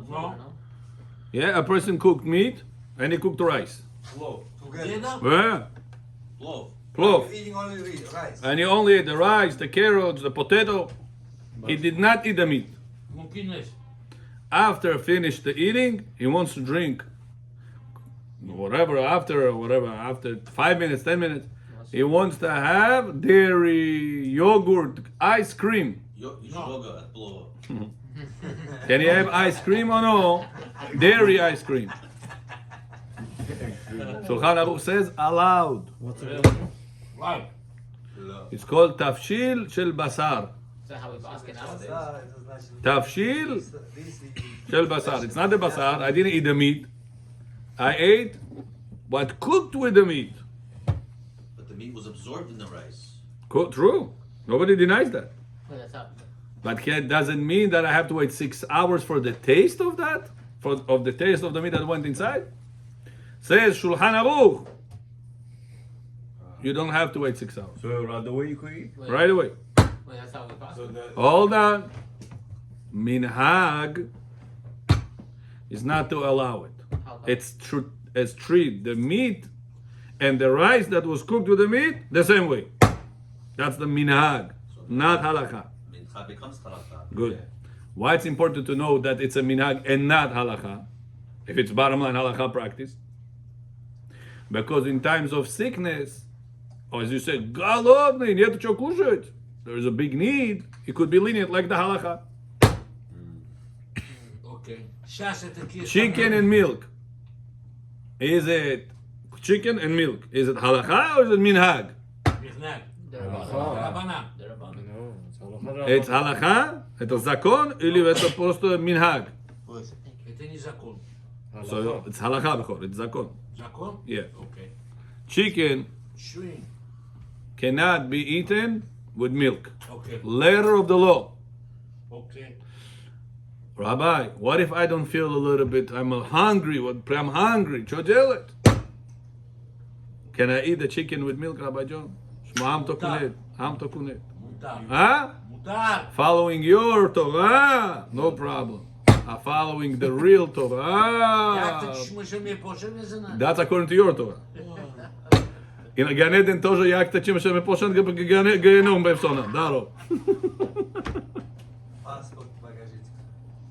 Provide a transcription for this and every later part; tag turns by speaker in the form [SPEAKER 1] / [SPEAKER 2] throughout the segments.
[SPEAKER 1] No.
[SPEAKER 2] Yeah, a person cooked meat and he cooked rice.
[SPEAKER 3] Plov.
[SPEAKER 1] Together?
[SPEAKER 2] Yeah,
[SPEAKER 3] Plov.
[SPEAKER 2] plov.
[SPEAKER 4] Eating only rice.
[SPEAKER 2] And he only ate the rice, the carrots, the potato. He did not eat the meat.
[SPEAKER 1] Mungkin
[SPEAKER 2] After finished the eating, he wants to drink after 5 minutes, 10 minutes. He wants to have dairy, yogurt, ice cream.
[SPEAKER 3] Yoga at Plov.
[SPEAKER 2] Can you have ice cream or no? Dairy ice cream. Shulchan Aruch says allowed.
[SPEAKER 1] Right.
[SPEAKER 2] It's called tafshil shel basar.
[SPEAKER 5] Is that how we basket nowadays?
[SPEAKER 2] Tafshil shel basar. It's not the basar. I didn't eat the meat. I ate what cooked with the meat.
[SPEAKER 3] But the meat was absorbed in the rice.
[SPEAKER 2] True. Nobody denies that.
[SPEAKER 5] Well, that's how.
[SPEAKER 2] But it doesn't mean that I have to wait 6 hours for the taste of that, of the taste of the meat that went inside. Says Shulchan Aruch, you don't have to wait 6 hours.
[SPEAKER 6] So right away you could eat?
[SPEAKER 2] Right away.
[SPEAKER 5] Well, that's how we basket.
[SPEAKER 6] So that
[SPEAKER 2] Hold on. Minhag is not to allow it.
[SPEAKER 5] How come?
[SPEAKER 2] It's treat the meat and the rice that was cooked with the meat the same way. That's the minhag, not halakha.
[SPEAKER 3] Mincha becomes halakha.
[SPEAKER 2] Good. Why it's important to know that it's a minhag and not halakha, if it's bottom line halakha practice? Because in times of sickness, or as you said, голодный, нет что кушать, there is a big need, it could be lenient like the halakha.
[SPEAKER 1] Okay. Shas את הכיס.
[SPEAKER 2] Chicken and milk. Is it chicken and milk? Is it halakha or is it minhag?
[SPEAKER 1] נכנק. רבנן.
[SPEAKER 2] It's halakha, it's a zakon, or it's supposed to be minhag.
[SPEAKER 1] תתני זקון.
[SPEAKER 2] So it's halakha before, it's zakon.
[SPEAKER 1] זקון?
[SPEAKER 2] Yeah.
[SPEAKER 1] אוקיי.
[SPEAKER 2] Chicken
[SPEAKER 1] שווין.
[SPEAKER 2] cannot be eaten with milk.
[SPEAKER 1] אוקיי.
[SPEAKER 2] Letter of the law.
[SPEAKER 1] אוקיי.
[SPEAKER 2] Rabbi, what if I don't feel a little bit, I'm hungry, I'm hungry, chodelet. Can I eat the chicken with milk, Rabbi John? Shma'am tokunet. Ham tokunet.
[SPEAKER 1] מותר.
[SPEAKER 2] Huh?
[SPEAKER 1] מותר.
[SPEAKER 2] Following your Torah, no problem. Following the real Torah.
[SPEAKER 1] יאקת תשמע שמי פושן איזה נע.
[SPEAKER 2] That's according to your Torah. In a Gan Eden тоже jak te čím se pošen genom bevsona. Daro.
[SPEAKER 4] Passport, bagagite.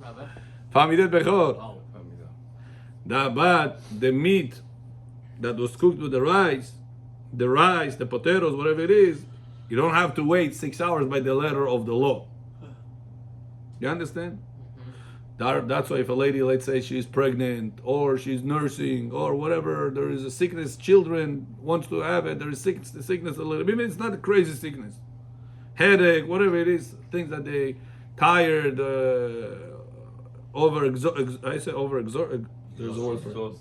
[SPEAKER 5] Rabbi?
[SPEAKER 2] Famidet bechor.
[SPEAKER 1] Oh.
[SPEAKER 2] But the meat that was cooked with the rice, the potatoes, whatever it is, you don't have to wait 6 hours by the letter of the law. You understand? That's why if a lady, let's say she's pregnant or she's nursing or whatever, there is a sickness, children wants to have it, there is sickness a little bit. It's not a crazy sickness. Headache, whatever it is, things that they tired, there's a word for it.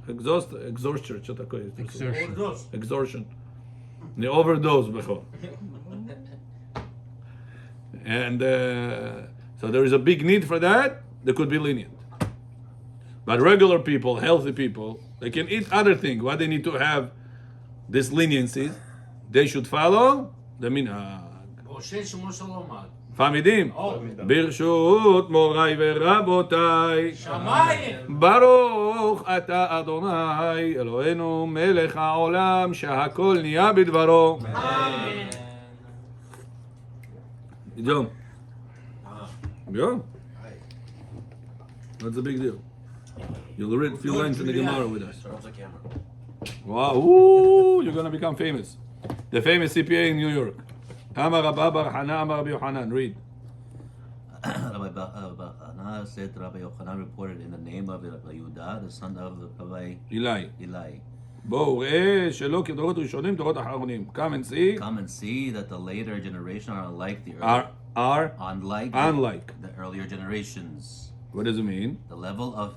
[SPEAKER 2] Exhaustion, что такое?
[SPEAKER 1] Overdose.
[SPEAKER 2] Exhaustion. The overdose, bechor. And so there is a big need for that. They could be lenient. But regular people, healthy people, they can eat other things. Why they need to have this leniency? They should follow the minhag.
[SPEAKER 1] משה שמו שלומד.
[SPEAKER 2] Famidim. ברשות מוריי ורבותיי.
[SPEAKER 1] שמיים.
[SPEAKER 2] ברוך אתה אדוני אלוהינו מלך העולם שהכל נהיה בדברו.
[SPEAKER 1] אמן.
[SPEAKER 2] John. Yeah. What's the big deal? You'll read a few lines in the Gemara with us. Wow. Ooh, you're going to become famous. The famous CPA in New York. Amar Rabba Bar Hana, Amar Rabbi Yochanan. Read.
[SPEAKER 3] Rabbi Hana said Rabbi Yochanan reported in the name of Rabbi Yehuda, the son of Rabbi
[SPEAKER 2] Eli.
[SPEAKER 3] Eli.
[SPEAKER 2] בואו, ראה שלא כדורות ראשונים, דורות אחרונים. Come and see.
[SPEAKER 3] Come and see that the later generation are unlike the
[SPEAKER 2] Are
[SPEAKER 3] unlike the earlier generations.
[SPEAKER 2] What does it mean?
[SPEAKER 3] The level of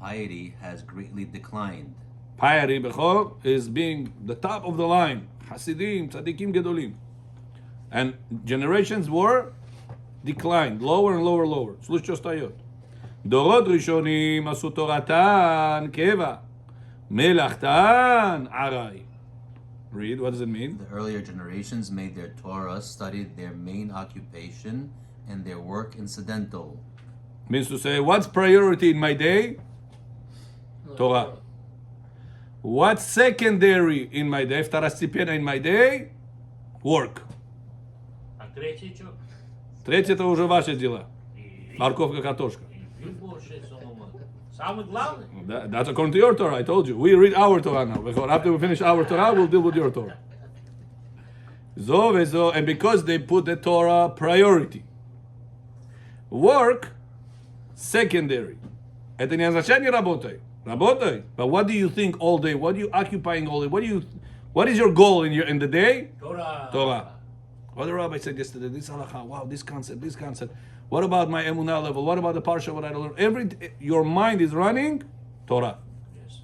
[SPEAKER 3] piety has greatly declined.
[SPEAKER 2] Piety, Bechor, is being the top of the line. Hasidim, tzadikim gedolim. And generations were declined, lower and lower, lower. Slush Chostayot. דורות ראשונים עשו תורתן קבע, מלאכתן עראי. Read, what does it mean?
[SPEAKER 3] The earlier generations made their Torah, studied their main occupation, and their work incidental.
[SPEAKER 2] Means to say, what's priority in my day? Torah. What's secondary in my day? Второстепенно in my day? Work.
[SPEAKER 1] А третий что?
[SPEAKER 2] Третье это уже ваши дела. Морковка, картошка.
[SPEAKER 1] Моше Соломон. Самый главный.
[SPEAKER 2] That's according to your Torah. I told you. We read our Torah now. After we finish our Torah, we'll deal with your Torah. And because they put the Torah priority. Work secondary. Это не означает не работай. Работай. But what do you think all day? What are you occupying all day? What is your goal in the day? Torah. What the rabbi said yesterday, this halakha, wow, this concept. What about my emunah level? What about the parsha, what I learned? Your mind is running Torah.
[SPEAKER 1] Yes.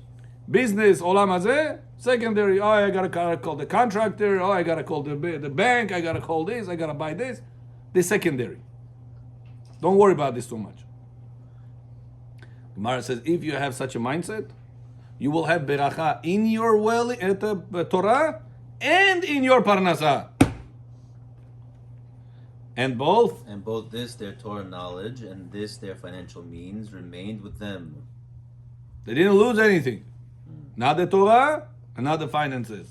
[SPEAKER 2] Business, olam hazeh, secondary. Oh, I gotta call the contractor. Oh, I gotta call the bank. I gotta call this. I gotta buy this. This secondary. Don't worry about this too much. Gemara says, if you have such a mindset, you will have beracha in your Torah and in your parnasah. And both
[SPEAKER 3] this, their Torah knowledge, and this, their financial means, remained with them.
[SPEAKER 2] They didn't lose anything. Not the Torah and not the finances.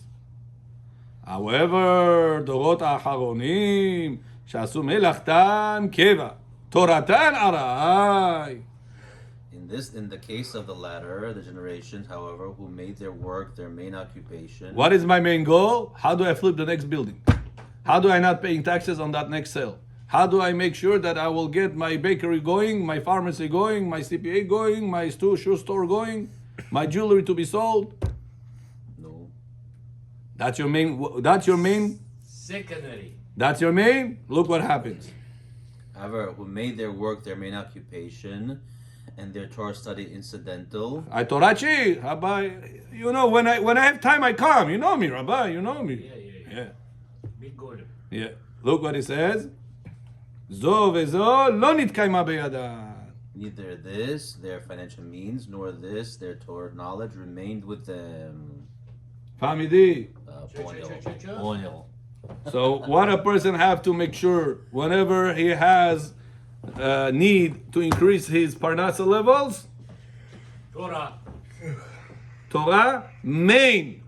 [SPEAKER 2] However, Dorot Acharonim, Shasu Melachtan Keva, Toratan Arai.
[SPEAKER 3] In the case of the latter, the generations, however, who made their work their main occupation.
[SPEAKER 2] What is my main goal? How do I flip the next building? How do I not paying taxes on that next sale? How do I make sure that I will get my bakery going, my pharmacy going, my CPA going, my shoe store going, my jewelry to be sold?
[SPEAKER 3] No.
[SPEAKER 2] That's your main.
[SPEAKER 1] Secondary.
[SPEAKER 2] That's your main. Look what happens.
[SPEAKER 3] However, who made their work their main occupation, and their Torah study incidental.
[SPEAKER 2] I Torachi, Rabbi. You know, when I have time, I come. You know me, Rabbi. You know me. Yeah.
[SPEAKER 1] Big golem.
[SPEAKER 2] Yeah. Look what he says. Zo vezo lo nitkayma beyadam.
[SPEAKER 3] Neither this, their financial means, nor this, their Torah knowledge, remained with them.
[SPEAKER 2] Famidi.
[SPEAKER 3] Oil.
[SPEAKER 2] So what a person have to make sure whenever he has need to increase his parnasa levels. Torah, main.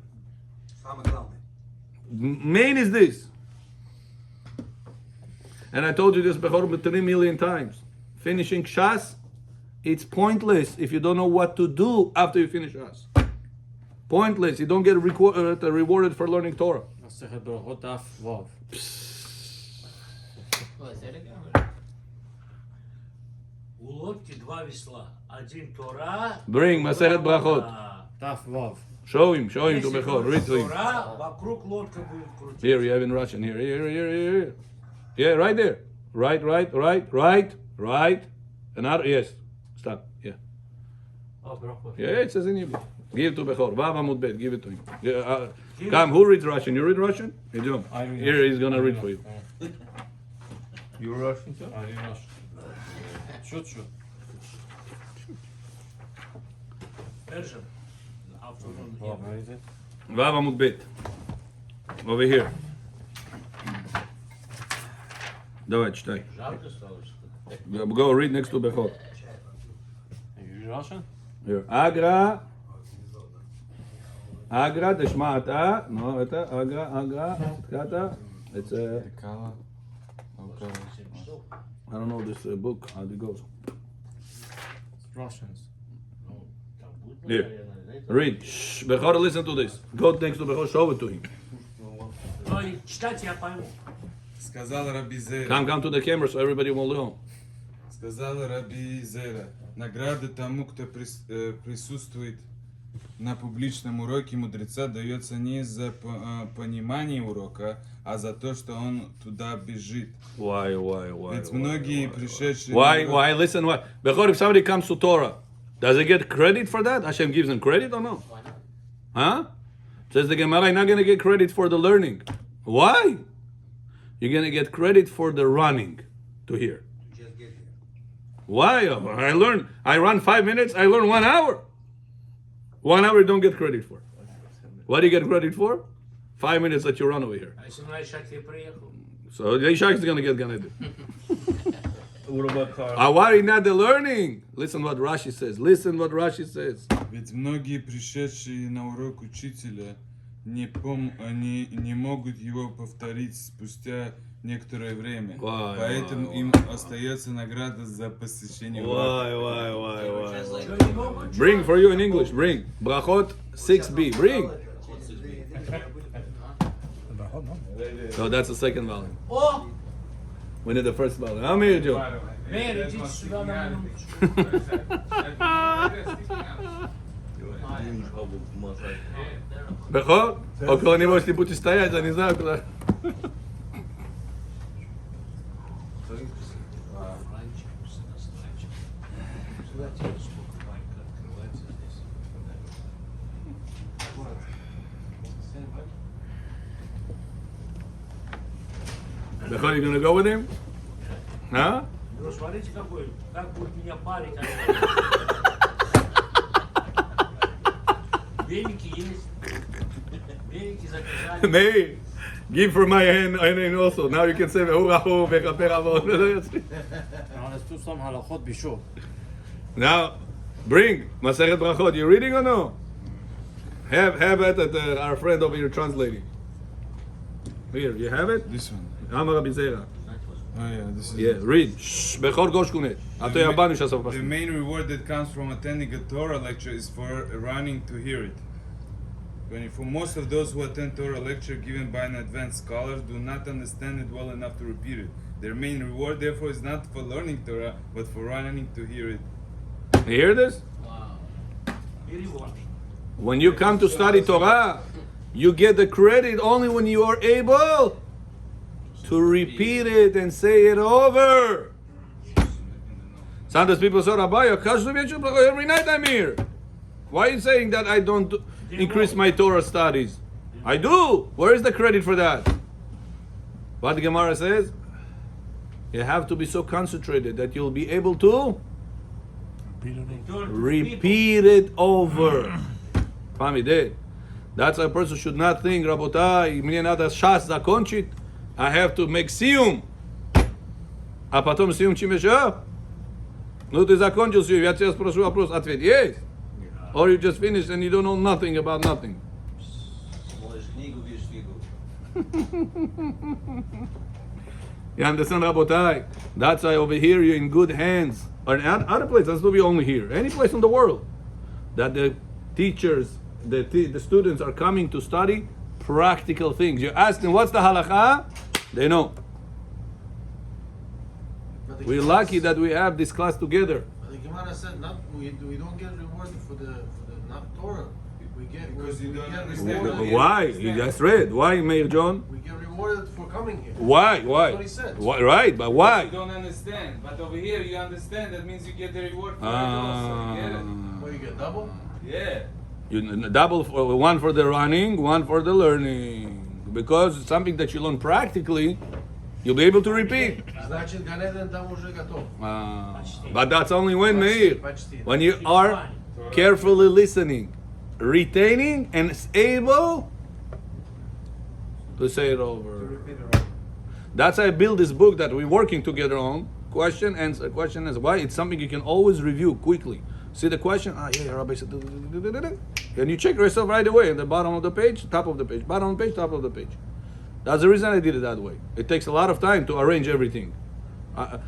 [SPEAKER 2] Main is this. And I told you this before 3 million times. Finishing Shas, it's pointless if you don't know what to do after you finish Shas. Pointless. You don't get rewarded for learning Torah.
[SPEAKER 5] Masechet Brachot Daf Vav. What is it again?
[SPEAKER 1] У лодки два весла. Один Тора.
[SPEAKER 2] Bring Masechet Brachot.
[SPEAKER 5] Daf Vav.
[SPEAKER 2] Show him to Bechor. Read to him.
[SPEAKER 1] Тора, вокруг лодка будет крутиться.
[SPEAKER 2] Here, you have in Russian. Here. Yeah, right there. Right. Another, yes. Stop. Yeah.
[SPEAKER 5] Oh, Brachot.
[SPEAKER 2] Yeah, it says in Hebrew. Give to Bechor. Vav Amud Bet. Give it to him. Yeah, come, who reads Russian? You read Russian? Hey, John.
[SPEAKER 5] I read
[SPEAKER 2] Here, he's gonna read for you.
[SPEAKER 5] You Russian too? I read Russian. Shoot.
[SPEAKER 1] Persian. Автоном.
[SPEAKER 5] Where is it?
[SPEAKER 2] Vav Amud Bet. Over here. Давай, читай.
[SPEAKER 1] Жарко стало, что ли?
[SPEAKER 2] Go read next to Bechor.
[SPEAKER 5] You read Russian?
[SPEAKER 2] Here. Agra, Deshma'ata. No, это Agra, Tkata. It's a, I don't know this book, how it goes.
[SPEAKER 5] It's Russians.
[SPEAKER 1] Ну, там будет,
[SPEAKER 2] Here.
[SPEAKER 1] наверное,
[SPEAKER 2] Read. Shh, Bechor, listen to this. Go next to Bechor, show it to him.
[SPEAKER 1] Ну, и читать я пойму.
[SPEAKER 6] Сказал Раби Зера.
[SPEAKER 2] Come to the camera so everybody will know.
[SPEAKER 6] Сказал Раби Зера. Награда тому, кто присутствует на публичном уроке мудреца, дается не за понимание урока, а за то, что он туда бежит.
[SPEAKER 2] Why?
[SPEAKER 6] Ведь многие пришедшие...
[SPEAKER 2] Why? Listen, why? Bechor, if somebody comes to Torah, does he get credit for that? Hashem gives him credit or no?
[SPEAKER 5] Why not?
[SPEAKER 2] Huh? Says the Gemara, you're not going to get credit for the learning. Why? You're going to get credit for the running to here.
[SPEAKER 4] Just get here.
[SPEAKER 2] Why? I run 5 minutes, I learn 1 hour. 1 hour you don't get credit for. What do you get credit for? 5 minutes that you run over here.
[SPEAKER 1] А если на Ишак ты приехал?
[SPEAKER 2] So the Ishaq is going to get Gan Eden. Why not the learning? Listen what Rashi says. Listen what Rashi says.
[SPEAKER 6] Ведь многие пришедшие на урок учителя не могут его повторить спустя некоторое время.
[SPEAKER 2] Why,
[SPEAKER 6] Поэтому им остается награда за посещение
[SPEAKER 2] Why?
[SPEAKER 6] урока.
[SPEAKER 2] Bring for you in English. Bring. Brachot 6b. Bring. No, that's the second volume.
[SPEAKER 1] О!
[SPEAKER 2] We need the first volume. How many Joe?
[SPEAKER 1] Мэр, идите сюда на минуточку.
[SPEAKER 2] Брахот? Около него, если будете стоять, я не знаю куда.
[SPEAKER 1] Сюда тебе сколько банька открывается здесь.
[SPEAKER 2] Brachot, you gonna go with him? Huh?
[SPEAKER 1] Ну, смотрите, как будет меня парить. Веники есть. Веники заказали.
[SPEAKER 2] Meir, give for my hand also. Now you can say, Urahu, Vekaper Avon.
[SPEAKER 5] Let's do some halachot bishul.
[SPEAKER 2] Now, bring Masechet Brachot. You reading or no? Have it at our friend over here translating. Here, you have it?
[SPEAKER 6] This one.
[SPEAKER 2] Amar Rabbi Zera.
[SPEAKER 6] Oh yeah, this is
[SPEAKER 2] Yeah, read. Shh, Bechor Goshkunet. Ato Yabanu Shasov
[SPEAKER 6] The
[SPEAKER 2] Pasuk.
[SPEAKER 6] main reward that comes from attending a Torah lecture is for running to hear it. For most of those who attend Torah lecture given by an advanced scholar do not understand it well enough to repeat it. Their main reward, therefore, is not for learning Torah, but for running to hear it.
[SPEAKER 2] You hear this?
[SPEAKER 1] Wow. Перевод.
[SPEAKER 2] When you come to study Torah, you get the credit only when you are able to repeat it and say it over. Sometimes people say, Rabbi, every night I'm here. Why are you saying that I don't increase my Torah studies? I do. Where is the credit for that? What the Gemara says? You have to be so concentrated that you'll be able to repeat it over. Pami did. That's why a person should not think, Rabotai, мне надо шас закончить. I have to make сиум. А потом сиум чем еще? Ну ты закончил сиум, я тебя спрошу вопрос, ответ есть? Or you just finished and you don't know nothing about nothing. You understand, Rabotai? That's why over here you're in good hands. Or in other places, that's not be only here. Any place in the world that the teachers, the students are coming to study practical things. You ask them, what's the halakha? They know. We're lucky that we have this class together.
[SPEAKER 7] The Gemara said we don't get rewarded for the not Torah. We get
[SPEAKER 6] Because you don't
[SPEAKER 7] rewarded.
[SPEAKER 6] understand.
[SPEAKER 2] Why? You just read. Why, Meir John?
[SPEAKER 7] We get rewarded for coming here.
[SPEAKER 2] Why?
[SPEAKER 7] That's
[SPEAKER 2] Why?
[SPEAKER 7] what he said.
[SPEAKER 2] Why? Right, but why?
[SPEAKER 6] You don't understand, but over here you understand. That means you get the reward for it also. You get it?
[SPEAKER 7] What, you get double?
[SPEAKER 6] Yeah.
[SPEAKER 2] You double for one for the running, one for the learning. Because it's something that you learn practically, you'll be able to repeat.
[SPEAKER 7] Значит, Ганеден там уже готов.
[SPEAKER 2] But that's only when, Meir.
[SPEAKER 7] Почти.
[SPEAKER 2] When you are carefully listening, retaining, and able to say it over. That's why I built this book that we're working together on. Question, answer, question, answer. Why? It's something you can always review quickly. See the question? Yeah, Rabbi said. And you check yourself right away at the bottom of the page, top of the page, bottom of the page, top of the page. That's the reason I did it that way. It takes a lot of time to arrange everything.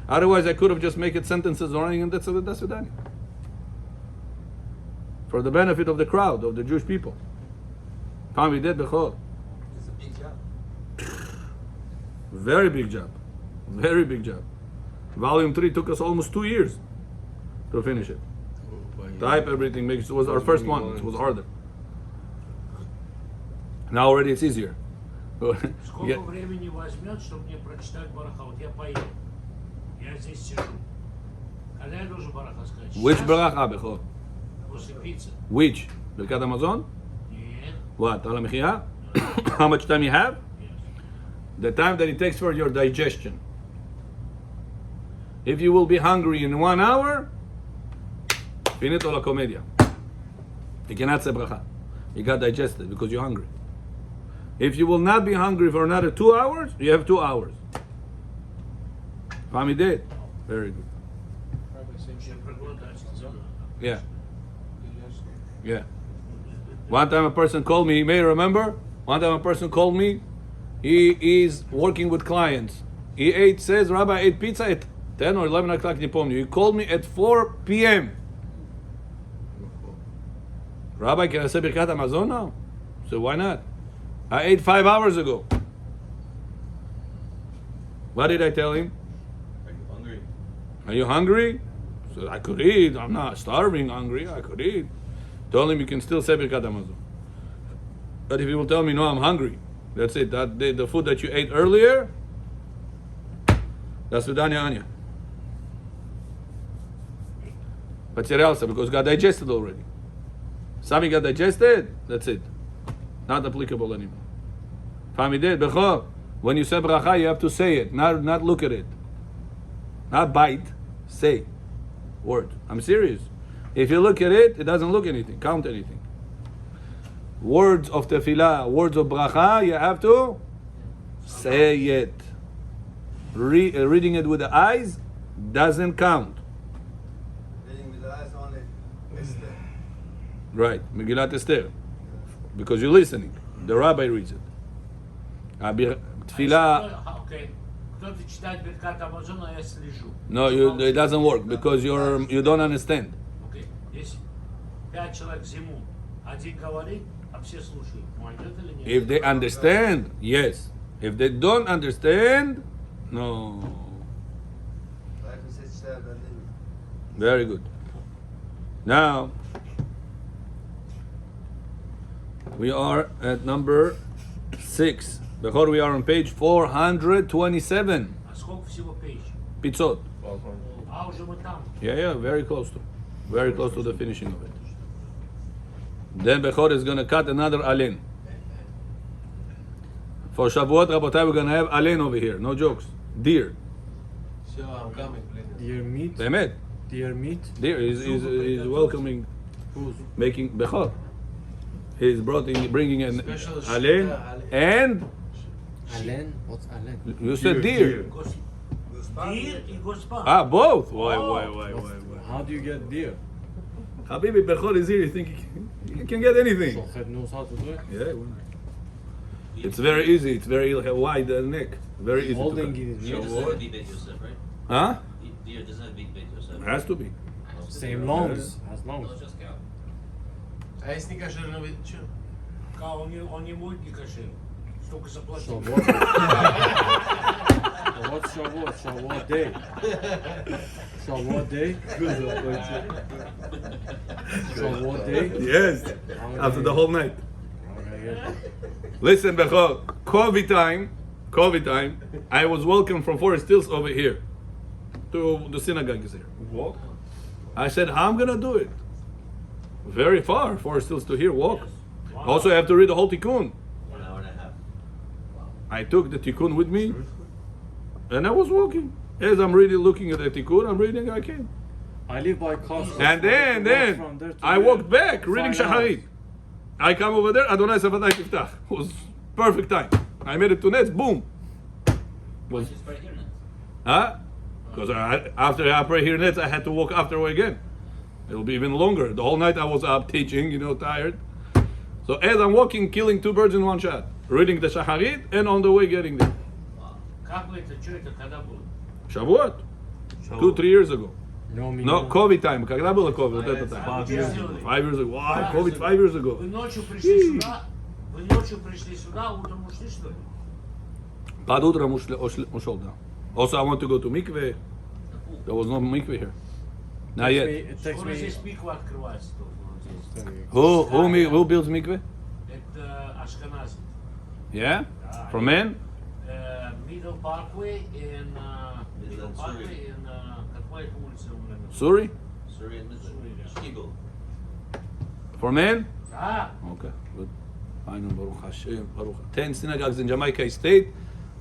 [SPEAKER 2] Otherwise, I could have just make it sentences running, and that's it done. For the benefit of the crowd, of the Jewish people. Pami did bechor.
[SPEAKER 4] It's a big job.
[SPEAKER 2] Very big job. Very big job. Volume 3 took us almost 2 years to finish it. Type everything. It was our first one. It was harder. Now already it's easier.
[SPEAKER 1] Сколько времени возьмет, чтобы мне прочитать бараха? Вот я поеду. Я здесь сижу. Когда я должен бараха сказать?
[SPEAKER 2] Which
[SPEAKER 1] Сейчас?
[SPEAKER 2] bracha, bechor?
[SPEAKER 1] После пиццы.
[SPEAKER 2] Which? Birkat Hamazon?
[SPEAKER 1] Нет.
[SPEAKER 2] What? Al Mechia? How much time you have?
[SPEAKER 1] Yes.
[SPEAKER 2] The time that it takes for your digestion. If you will be hungry in 1 hour, finito la comedia. You cannot say bracha. You got digested because you're hungry. If you will not be hungry for another 2 hours, you have 2 hours. Fami did. Very good.
[SPEAKER 1] Все проголодать, сказал.
[SPEAKER 2] Yeah. Yeah. One time a person called me, you may remember? One time a person called me, he is working with clients. He says, Rabbi, I ate pizza at 10 or 11 o'clock, не помню. He called me at 4 p.m. Rabbi, can I say Birkat Hamazon now? So why not? I ate 5 hours ago. What did I tell him?
[SPEAKER 5] Are you hungry?
[SPEAKER 2] Are you hungry? So I could eat. I'm not starving, hungry. I could eat. Told him you can still say Birkat Hamazon. But if he will tell me, no, I'm hungry. That's it. That the food that you ate earlier, that's Vidanya Anya. Потерялся, because it got digested already. Something got digested, that's it. Not applicable anymore. Fahmi did, Bechor. When you say bracha, you have to say it, not look at it. Not bite, say. Word. I'm serious. If you look at it, it doesn't look anything, count anything. Words of tefillah, words of bracha, you have to say it. Reading it with the eyes doesn't count.
[SPEAKER 4] Reading with the eyes only. Esther.
[SPEAKER 2] Right, Megillat Esther. Because you're listening. The rabbi reads it. Tefillah.
[SPEAKER 1] Okay. Кто-то читает Birkat Hamazon, а я слежу.
[SPEAKER 2] No, it doesn't work because you don't understand.
[SPEAKER 1] Окей. Если 5 человек в зиму, один говорит, а все слушают. Пойдет или нет?
[SPEAKER 2] If they understand, yes. If they don't understand, no.
[SPEAKER 4] Like we said, Shabbat.
[SPEAKER 2] Very good. Now, we are at number 6. Before we are on page 427.
[SPEAKER 1] А сколько всего пейш?
[SPEAKER 2] 500.
[SPEAKER 1] А уже мы там.
[SPEAKER 2] Yeah, very close to the finishing of it. Then Bechor is going to cut another alen. For Shavuot, Rabotai, we're going to have alen over here. No jokes. Deer.
[SPEAKER 7] Sure, I'm coming.
[SPEAKER 8] Deer meat.
[SPEAKER 2] Behemet.
[SPEAKER 8] Deer meat.
[SPEAKER 2] Deer is welcoming, making Bechor. He's bringing an
[SPEAKER 7] Special
[SPEAKER 2] alen
[SPEAKER 7] shita,
[SPEAKER 2] and
[SPEAKER 8] Alen. What's alen?
[SPEAKER 2] you said deer.
[SPEAKER 1] Дир и Господ.
[SPEAKER 2] Ah, both. Why?
[SPEAKER 8] How do you get deer?
[SPEAKER 2] Habibi, Bechor is here. You think you can get anything?
[SPEAKER 8] Shochet knows how to do it.
[SPEAKER 2] Yeah, why not? It's very easy. It's very wide neck. Very easy to
[SPEAKER 8] Holding
[SPEAKER 2] cut.
[SPEAKER 8] it is
[SPEAKER 3] Deer
[SPEAKER 8] not
[SPEAKER 3] doesn't have a big Beit Yosef, right?
[SPEAKER 2] Huh?
[SPEAKER 3] Deer doesn't have a big Beit Yosef.
[SPEAKER 2] It has to be.
[SPEAKER 8] same lungs. Has
[SPEAKER 3] No,
[SPEAKER 8] lungs.
[SPEAKER 3] it's just cow.
[SPEAKER 7] А если не кошерный, вы что?
[SPEAKER 1] Он не будет не кошер. Столько заплатил.
[SPEAKER 8] Shavuot. What's Shavuot? Shavuot day. Shavuot day. Shavuot day.
[SPEAKER 2] Yes. After the whole night.
[SPEAKER 8] Okay.
[SPEAKER 2] Listen, Bechor. COVID time. I was welcome from Forest Hills over here. To the synagogue is here.
[SPEAKER 5] Walk?
[SPEAKER 2] I said, how I'm gonna do it? Very far, Forest Hills to here, walk.
[SPEAKER 1] Wow.
[SPEAKER 2] Also, I have to read the whole tikkun.
[SPEAKER 3] 1 hour and a half.
[SPEAKER 2] I took the tikkun with me, and I was walking. As I'm reading, looking at the tikkun, I'm reading, I came.
[SPEAKER 8] I live by Costco.
[SPEAKER 2] And then, I walked back, reading
[SPEAKER 8] 5 hours.
[SPEAKER 2] Shacharit. I come over there, Adonai Safatai Tiftach. It was perfect time. I made it to Nets, boom. Was,
[SPEAKER 3] Just right here now.
[SPEAKER 2] huh? Because after I pray here Nets, I had to walk after again. It'll be even longer. The whole night I was up teaching, tired. So as I'm walking, killing 2 birds in one shot. Reading the Shacharit and on the way getting there.
[SPEAKER 1] Как вы это, что это, когда было?
[SPEAKER 2] Shavuot. 2-3 years ago.
[SPEAKER 8] No, me
[SPEAKER 2] No, COVID time. Когда было COVID? Вот это time.
[SPEAKER 8] 5 years ago.
[SPEAKER 2] 5 years ago. Wow, COVID 5 years ago.
[SPEAKER 1] Вы ночью пришли сюда, утром ушли, что ли?
[SPEAKER 2] Под утром ушел, да. Also, I want to go to mikveh. There was no mikveh here. Not yet.
[SPEAKER 8] It takes
[SPEAKER 1] Скоро
[SPEAKER 8] me.
[SPEAKER 1] здесь миква открывается только вот здесь.
[SPEAKER 2] Who builds mikveh?
[SPEAKER 1] Это Ашкенази.
[SPEAKER 2] Yeah? For men?
[SPEAKER 1] Middle Parkway in
[SPEAKER 3] Midland, Surrey.
[SPEAKER 1] какая их улица у меня?
[SPEAKER 2] Suri?
[SPEAKER 3] Surrey and Midland. Shkiegel.
[SPEAKER 2] For men?
[SPEAKER 1] Да.
[SPEAKER 2] Okay, good. I know, Baruch Hashem, Baruch. 10 synagogues in Jamaica State.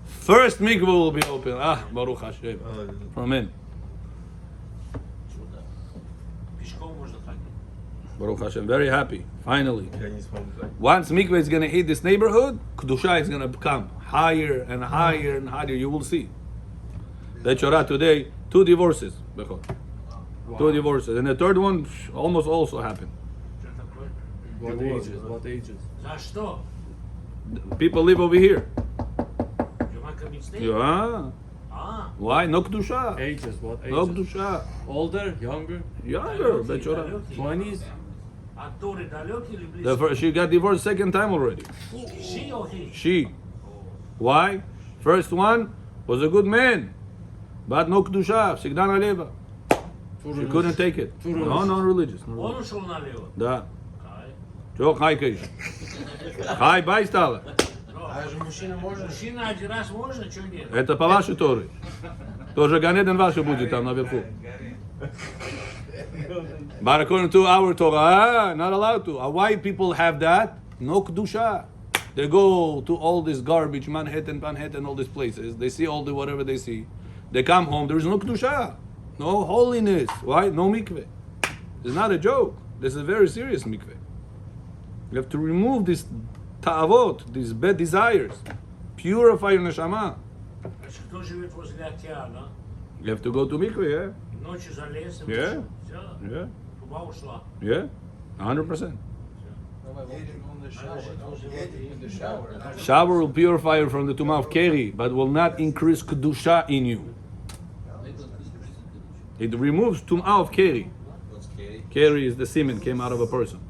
[SPEAKER 2] First mikveh will be open. Baruch Hashem. For men.
[SPEAKER 1] Пешком можно ходить.
[SPEAKER 2] Baruch Hashem. Very happy. Finally.
[SPEAKER 5] Я не смогу так.
[SPEAKER 2] Once mikveh is going to hit this neighborhood, Kedusha is going to become higher and higher and higher. You will see. The Torah today 2 divorces. Bechor. 2 divorces. And the third one almost also happened.
[SPEAKER 1] Что такое?
[SPEAKER 5] What ages? What ages?
[SPEAKER 1] За что?
[SPEAKER 2] People live over here.
[SPEAKER 1] Жумака мечты?
[SPEAKER 2] Yeah.
[SPEAKER 1] А,
[SPEAKER 2] Why? No kedusha.
[SPEAKER 5] Ages? What ages?
[SPEAKER 2] No kedusha.
[SPEAKER 5] Older? Younger?
[SPEAKER 2] Younger. Bechora.
[SPEAKER 1] далекий.
[SPEAKER 5] 20s?
[SPEAKER 1] От Торы далекий или
[SPEAKER 2] The
[SPEAKER 1] близкий?
[SPEAKER 2] first, she got divorced second time already.
[SPEAKER 1] She or he?
[SPEAKER 2] She. Why? First one was a good man, but no kedusha. Sigdan aleva. She couldn't take it. No, non-religious.
[SPEAKER 1] Он ушел налево.
[SPEAKER 2] Да.
[SPEAKER 1] Кай.
[SPEAKER 2] Чё, хай кайш? Хай бай стала.
[SPEAKER 7] А же мужчина может?
[SPEAKER 1] Мужчина один раз можно, что нет?
[SPEAKER 2] Это по вашей Торе. Тоже Ганеден ваше будет там наверху. But according to our Torah, not allowed to. Why people have that? No kedusha. They go to all this garbage, Manhattan, all these places. They see all the whatever they see. They come home. There is no kedusha, no holiness. Why? No mikveh. It's not a joke. This is a very serious mikveh. You have to remove these ta'avot, these bad desires. Purify your neshama.
[SPEAKER 1] Значит, кто живет возле океана,
[SPEAKER 2] You have to go to mikveh, yeah?
[SPEAKER 1] ночью залез, и
[SPEAKER 2] Yeah.
[SPEAKER 1] все,
[SPEAKER 2] Yeah.
[SPEAKER 1] труба ушла.
[SPEAKER 2] Yeah. 100%.
[SPEAKER 7] In the shower.
[SPEAKER 2] Shower will purify you from the tumah of keri, but will not increase kedusha in you. It removes tumah of keri.
[SPEAKER 3] What's Katie?
[SPEAKER 2] Keri is the semen came out of a person.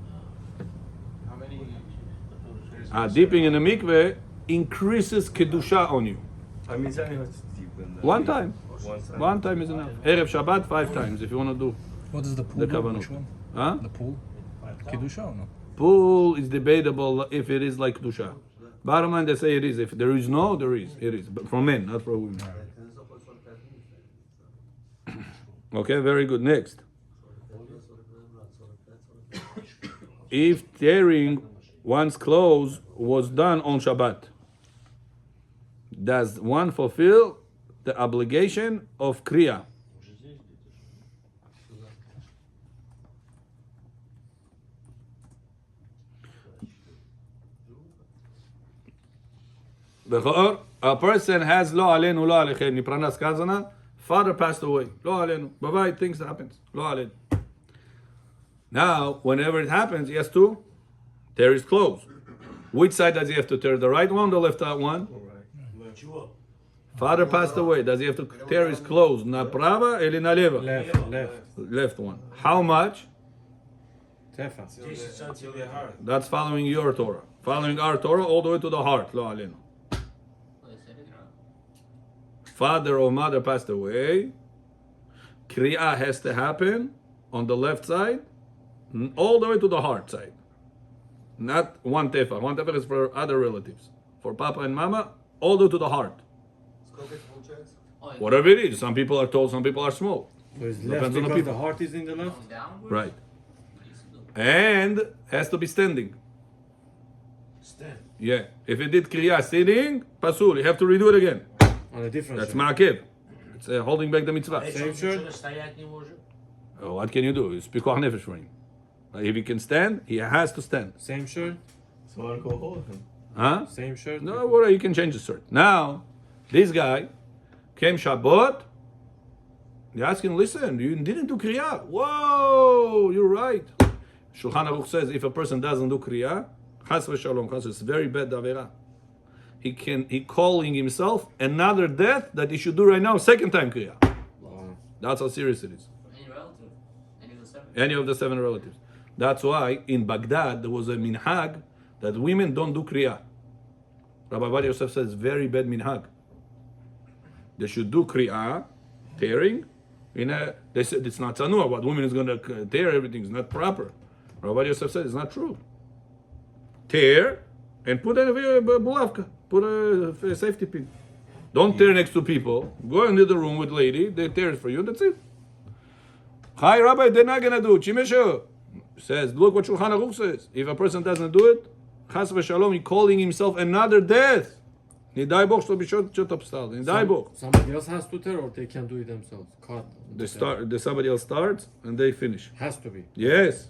[SPEAKER 7] How many?
[SPEAKER 2] Dipping in a mikveh increases kedusha on you.
[SPEAKER 8] I mean, deep in the
[SPEAKER 2] One time.
[SPEAKER 8] One time.
[SPEAKER 2] One time is enough. Erev Shabbat 5 times if you want to do.
[SPEAKER 9] What is the pool?
[SPEAKER 2] The
[SPEAKER 9] do?
[SPEAKER 2] kavanah.
[SPEAKER 9] Which one?
[SPEAKER 2] Huh?
[SPEAKER 9] The pool? Kedusha or no?
[SPEAKER 2] Pool is debatable if it is like kedusha. Bottom line, they say it is. If there is no, there is. It is. But for men, not for women. Okay, very good. Next. If tearing one's clothes was done on Shabbat, does one fulfill the obligation of Kriya? A person has lo alenu lo alechem. Niprana skazana. Father passed away. Lo alenu. Bye-bye. Things happens. Lo alenu. Now, whenever it happens, he has to tear his clothes. Which side does he have to tear? The right one or the left one?
[SPEAKER 1] Чего?
[SPEAKER 2] Father passed away. Does he have to tear his clothes? Na prava или налево?
[SPEAKER 5] Left.
[SPEAKER 2] Left one. How much?
[SPEAKER 5] Tefa.
[SPEAKER 1] 10 сантиметров.
[SPEAKER 2] That's following your Torah. Following our Torah all the way to the heart. Lo alenu. Father or mother passed away. Kriya has to happen on the left side, all the way to the heart side. Not one tefa. One tefa is for other relatives. For papa and mama, all the way to the heart. Whatever it is. Some people are tall, some people are small.
[SPEAKER 5] So it's
[SPEAKER 2] Depends
[SPEAKER 5] left
[SPEAKER 2] on the
[SPEAKER 5] because
[SPEAKER 2] people.
[SPEAKER 5] the heart is in the left?
[SPEAKER 2] Right. And has to be standing.
[SPEAKER 1] Stand.
[SPEAKER 2] Yeah. If it did kriya sitting, pasul. You have to redo it again.
[SPEAKER 5] On a different
[SPEAKER 2] That's
[SPEAKER 5] shirt.
[SPEAKER 2] ma'akev. It's holding back the mitzvah.
[SPEAKER 1] Если он
[SPEAKER 5] shirt?
[SPEAKER 1] мужчина стоять не может,
[SPEAKER 2] Oh, what can you do? It's pikuach nefesh for him. If he can stand, he has to stand.
[SPEAKER 5] Same shirt?
[SPEAKER 8] So I'll go hold him.
[SPEAKER 2] Huh?
[SPEAKER 5] Same shirt?
[SPEAKER 2] No, well, you can change the shirt. Now, this guy came Shabbat. They're asking, listen, you didn't do Kriya. Whoa, you're right. Shulchan Aruch says if a person doesn't do Kriya, chas v'shalom, it's very bad davera. He calling himself another death that he should do right now, second time Kriya.
[SPEAKER 5] Wow.
[SPEAKER 2] That's how serious it is.
[SPEAKER 10] Any relative? Any of the seven?
[SPEAKER 2] Any of the 7 relatives. That's why in Baghdad there was a minhag that women don't do Kriya. Rabbi Bar Yosef says very bad minhag. They should do Kriya, tearing. They said it's not tzanua. What woman is going to tear everything is not proper. Rabbi Bar Yosef said it's not true. Tear and put a bulavka, put a safety pin. Don't tear next to people. Go into the room with lady. They tear it for you. That's it. Hi, Rabbi, they're not gonna do it. Chimesha says, look what Shulchan Aruch says. If a person doesn't do it, chas v'shalom, he's calling himself another death. Nidai boch shlo bishot apstal. Nidai boch.
[SPEAKER 5] Somebody else has to tear or they can do it themselves? Cut.
[SPEAKER 2] Somebody else starts and they finish.
[SPEAKER 5] Has to be.
[SPEAKER 2] Yes,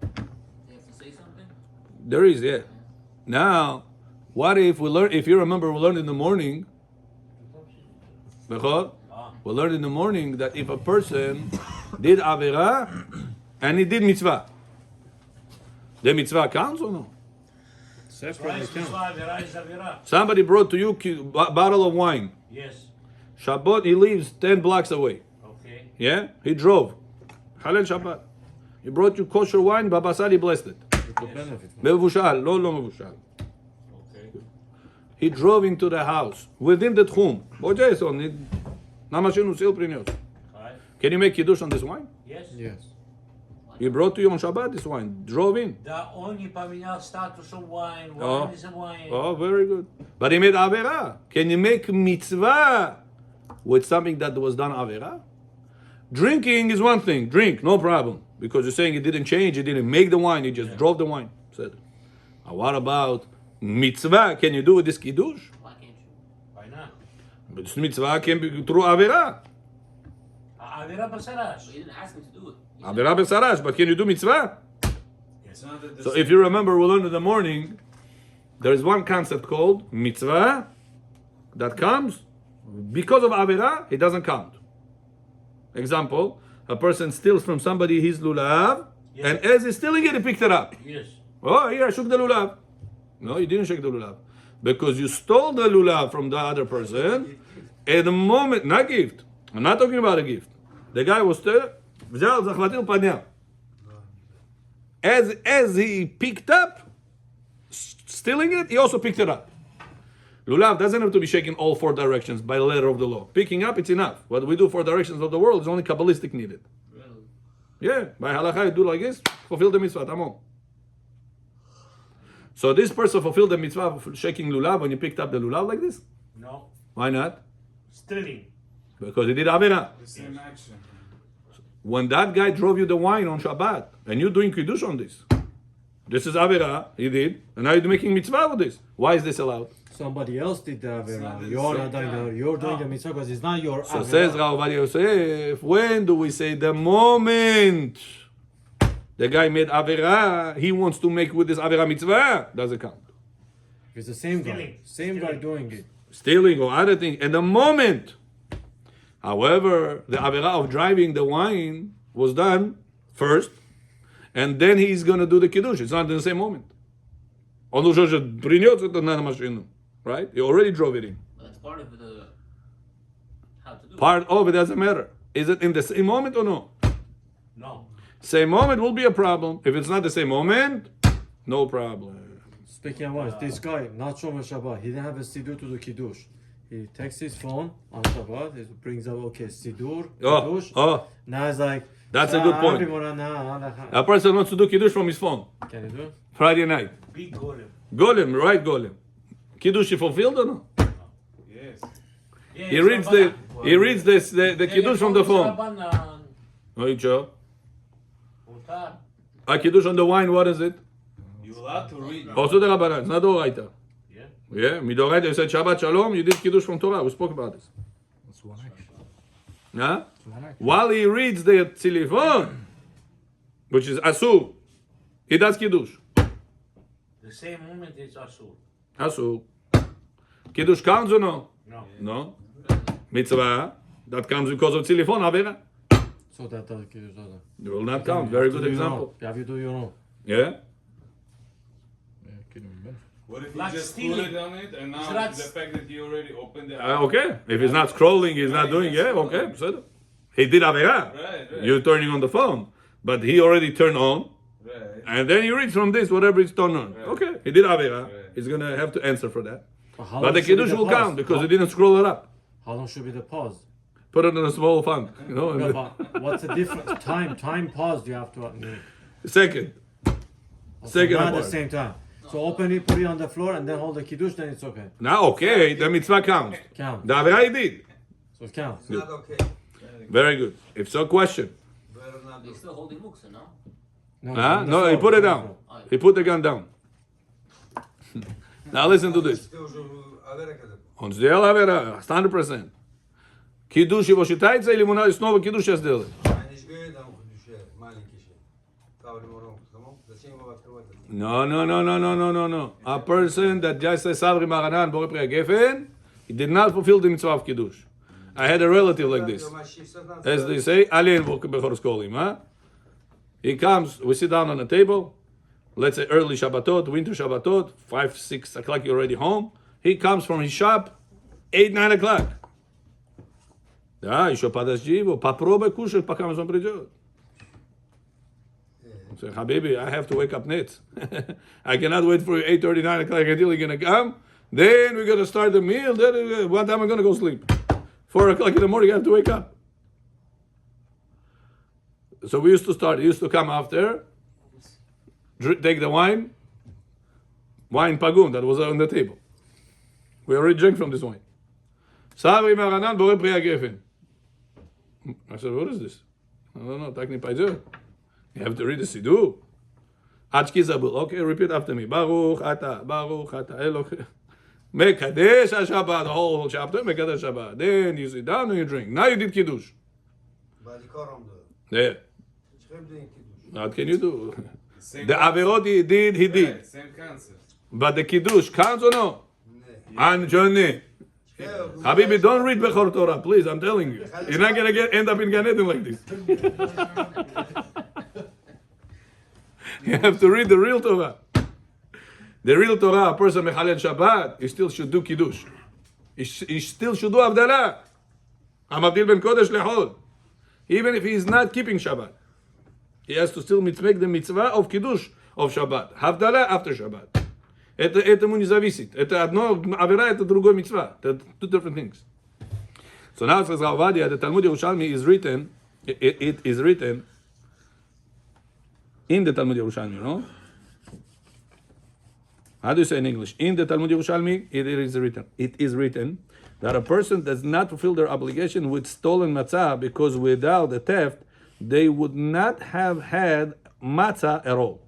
[SPEAKER 10] They have to say something?
[SPEAKER 2] there is. Yeah. Now, what if we learn? If you remember, we learned in the morning. What We'll learn in the morning that if a person did Avera and he did mitzvah, the mitzvah counts or no?
[SPEAKER 9] Separately
[SPEAKER 1] Twice
[SPEAKER 9] count.
[SPEAKER 1] mitzvah, avera is avera.
[SPEAKER 2] Somebody brought to you a bottle of wine.
[SPEAKER 1] Yes.
[SPEAKER 2] Shabbat, he lives 10 blocks away.
[SPEAKER 1] Okay.
[SPEAKER 2] Yeah? He drove. Halal Shabbat. He brought you kosher wine, Baba Sali blessed it.
[SPEAKER 9] You could benefit from it.
[SPEAKER 2] מבושל, לא מבושל.
[SPEAKER 1] Okay.
[SPEAKER 2] He drove into the house within the tchum. בוא ג'ייסון, למה שנוסיל פריניוס?
[SPEAKER 1] Right.
[SPEAKER 2] Can you make kiddush on this wine?
[SPEAKER 1] Yes.
[SPEAKER 9] Yes.
[SPEAKER 2] He brought to you on Shabbat this wine. Drove in.
[SPEAKER 1] Да он не поменял статус of wine.
[SPEAKER 2] Oh.
[SPEAKER 1] Wine is a wine.
[SPEAKER 2] Oh, very good. But he made avera. Can you make mitzvah with something that was done avera? Drinking is one thing. Drink, no problem. Because you're saying he didn't change, he didn't make the wine, he just drove the wine. Said. What about mitzvah? Can you do with this kiddush?
[SPEAKER 10] Why can't you?
[SPEAKER 1] Why not?
[SPEAKER 2] But this mitzvah can be through avera.
[SPEAKER 1] Avera basarash.
[SPEAKER 10] But you didn't ask me to do it.
[SPEAKER 2] Avera besarash. But can you do mitzvah?
[SPEAKER 6] It's not that the
[SPEAKER 2] So
[SPEAKER 6] same-
[SPEAKER 2] if you remember, we'll learn in the morning, there is one concept called mitzvah that comes because of avera, it doesn't count. Example, a person steals from somebody his lulav, and as he's stealing it, he picked it up.
[SPEAKER 1] Yes.
[SPEAKER 2] Oh, here, I shook the lulav. No, you didn't shake the lulav. Because you stole the lulav from the other person, at the moment, not gift. I'm not talking about a gift. The guy was there, as he picked up, stealing it, he also picked it up. Lulav doesn't have to be shaken all 4 directions by the letter of the law. Picking up, it's enough. What we do 4 directions of the world is only Kabbalistic needed.
[SPEAKER 10] Really?
[SPEAKER 2] Yeah, by halakha, you do like this, fulfill the mitzvah, tamam. So this person fulfilled the mitzvah of shaking lulav when you picked up the lulav like this?
[SPEAKER 1] No.
[SPEAKER 2] Why not?
[SPEAKER 1] Stealing.
[SPEAKER 2] Because he did avera.
[SPEAKER 6] the same action.
[SPEAKER 2] When that guy drove you the wine on Shabbat, and you're doing kiddush on this, this is avera, he did, and now you're making mitzvah with this. Why is this allowed?
[SPEAKER 8] Somebody else did the
[SPEAKER 6] not
[SPEAKER 8] Avera.
[SPEAKER 6] the
[SPEAKER 8] You're
[SPEAKER 6] same
[SPEAKER 8] not doing
[SPEAKER 6] guy.
[SPEAKER 8] the, you're doing the mitzvah because it's not your
[SPEAKER 2] So
[SPEAKER 8] Avera.
[SPEAKER 2] says Rav Ovadia Yosef, when do we say the moment the guy made avera, he wants to make with this avera mitzvah, doesn't count.
[SPEAKER 8] It's the same guy.
[SPEAKER 1] Stealing.
[SPEAKER 8] Same guy doing it.
[SPEAKER 2] Stealing or other thing, and the moment. However, the avera of driving the wine was done first, and then he's going to do the kiddush. It's not in the same moment. Он уже же принес это на машину, right? He already drove it in.
[SPEAKER 10] But that's part of the how to do it.
[SPEAKER 2] Part of it doesn't matter. Is it in the same moment or no?
[SPEAKER 1] No.
[SPEAKER 2] Same moment will be a problem. If it's not the same moment, no problem.
[SPEAKER 8] Speaking of what, this guy, not Shomer Shabbat, he didn't have a Siddur to do Kiddush. He takes his phone on Shabbat, he brings up, okay, Siddur, Kiddush. Now it's like,
[SPEAKER 2] That's a good point. A person wants to do kiddush from his phone.
[SPEAKER 8] Can you do it?
[SPEAKER 2] Friday night.
[SPEAKER 1] Big golem.
[SPEAKER 2] Golem, right golem. Kiddush he fulfilled or no?
[SPEAKER 6] Yes.
[SPEAKER 1] Yeah,
[SPEAKER 2] He reads the kiddush from the phone.
[SPEAKER 1] Rabbanan.
[SPEAKER 2] No, you sure?
[SPEAKER 1] Mutar.
[SPEAKER 2] A kiddush on the wine, what is it?
[SPEAKER 6] You're allowed to read.
[SPEAKER 2] Also the Rabbanan, it's not Doraita.
[SPEAKER 1] Yeah.
[SPEAKER 2] Yeah, Midoraita, you said Shabbat Shalom, you did kiddush from Torah. We spoke about this.
[SPEAKER 9] That's one action.
[SPEAKER 2] Huh?
[SPEAKER 9] That's one action.
[SPEAKER 2] While he reads the tzilifon, which is asur, he does kiddush.
[SPEAKER 1] The same moment it's asur.
[SPEAKER 2] Asur. Kiddush counts or no?
[SPEAKER 1] No.
[SPEAKER 2] No. Mitzvah, that comes because of tzilifon, avera.
[SPEAKER 8] So that does Kiddush doesn't.
[SPEAKER 2] It will not count. Very good example.
[SPEAKER 8] You have to do your own.
[SPEAKER 2] Yeah?
[SPEAKER 9] Yeah, couldn't benefit.
[SPEAKER 6] What if
[SPEAKER 1] Like
[SPEAKER 6] you just
[SPEAKER 1] stealing.
[SPEAKER 6] put it on it and now
[SPEAKER 1] So that's-
[SPEAKER 6] the fact that you already opened it?
[SPEAKER 2] Okay. If he's not scrolling, he's not doing, yeah, okay. בסדר. He did avera.
[SPEAKER 6] Right.
[SPEAKER 2] You're turning on the phone. But he already turned on.
[SPEAKER 6] Right.
[SPEAKER 2] And then he reads from this, whatever is turned on.
[SPEAKER 6] Right.
[SPEAKER 2] Okay. He did avera.
[SPEAKER 6] Right.
[SPEAKER 2] He's going to have to answer for that.
[SPEAKER 8] How
[SPEAKER 2] But
[SPEAKER 8] long
[SPEAKER 2] the
[SPEAKER 8] should be
[SPEAKER 2] kiddush will
[SPEAKER 8] pause?
[SPEAKER 2] count because he didn't scroll it up.
[SPEAKER 8] How long should be the pause?
[SPEAKER 2] Put it in a small font. You know?
[SPEAKER 8] No, but what's the difference? Time pause do you have to need?
[SPEAKER 2] Second.
[SPEAKER 8] Also,
[SPEAKER 2] Second
[SPEAKER 8] not at the
[SPEAKER 2] apart.
[SPEAKER 8] same time. So open it, put it on the floor, and then hold the Kiddush, then it's okay.
[SPEAKER 2] Now, okay, the mitzvah counts.
[SPEAKER 8] Count.
[SPEAKER 2] The avera he did.
[SPEAKER 8] So it counts.
[SPEAKER 4] It's not okay.
[SPEAKER 2] Very good. If so, question.
[SPEAKER 4] Better not do.
[SPEAKER 10] They're still holding muksa, no?
[SPEAKER 8] No,
[SPEAKER 2] Huh?
[SPEAKER 8] on the
[SPEAKER 2] No, he
[SPEAKER 8] floor,
[SPEAKER 2] put it
[SPEAKER 8] on the
[SPEAKER 2] down.
[SPEAKER 8] floor.
[SPEAKER 2] He put the gun down. Now listen to this.
[SPEAKER 4] Ты уже авера когда?
[SPEAKER 2] Он сделал авера, 100%. Кидуш его считается или ему надо снова кидуш сейчас сделать?
[SPEAKER 4] Они же говорят, там в душе маленький еще. Ставлю воронку. Зачем его открывать?
[SPEAKER 2] No. A person that just says Sabri Maranan Borei Pri Gefen, he did not fulfill the mitzvah of kiddush. I had a relative like this. As they say, Alien Bechor Skolim, huh? He comes, we sit down on a table, let's say early Shabbatot, winter Shabbatot, 5, 6 o'clock, you're already home. He comes from his shop, 8, 9 o'clock. Да, еще подожди его, попробуй кушать, пока он придет. Say, Habibi, I have to wake up next. I cannot wait for 8:30, 9 o'clock until you're going to come. Then we're going to start the meal. Then what time am I going to go sleep? 4 o'clock in the morning, I have to wake up. So we used to come after, take the wine pagum that was on the table. We already drank from this wine. Sabri Maranan Bore Priya Gefen. I said, what is this? I don't know, tak ni payzer. You have to read the Siddur. Achki Zabul. Okay, repeat after me. Baruch Ata Eloch. Mekadesh HaShabbat, the whole chapter, Mekadesh Shabbat. Then you sit down and you drink. Now you did Kiddush. There. What can you do? The Averot he did.
[SPEAKER 6] Right, same concept.
[SPEAKER 2] But the Kiddush counts or no? And Johnny. Habibi, don't read Bechor Torah, please, I'm telling you. You're not going to end up in Gan Eden like this. You have to read the real Torah. The real Torah, a person Mechalel Shabbat, he still should do Kiddush. He still should do Avdalah. Hamavdil ben Kodesh lechol. Even if he is not keeping Shabbat. He has to still make the mitzvah of Kiddush of Shabbat. Havdalah after Shabbat. Это ему не зависит. Это одно авера, это другое митцва. Это two different things. So now it says Ravadia, the Talmud Yerushalmi is written, it is written in the Talmud Yerushalmi, you know? How do you say in English? In the Talmud Yerushalmi, it is written that a person does not fulfill their obligation with stolen matzah because without the theft, they would not have had matzah at all.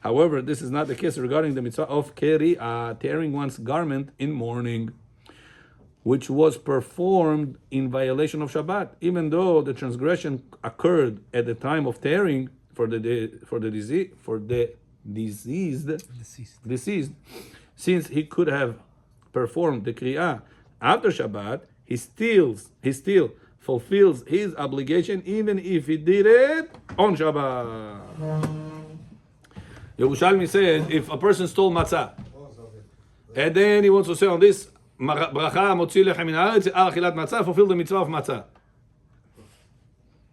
[SPEAKER 2] However, this is not the case regarding the mitzvah of keri'ah, tearing one's garment in mourning, which was performed in violation of Shabbat, even though the transgression occurred at the time of tearing for the deceased. Since he could have performed the kri'ah after Shabbat, he still fulfills his obligation even if he did it on Shabbat. Yerushalmi says if a person stole matzah and then he wants to say on this bracha motzi lechem min haaretz al achilat matzah, fulfill the mitzvah of matzah.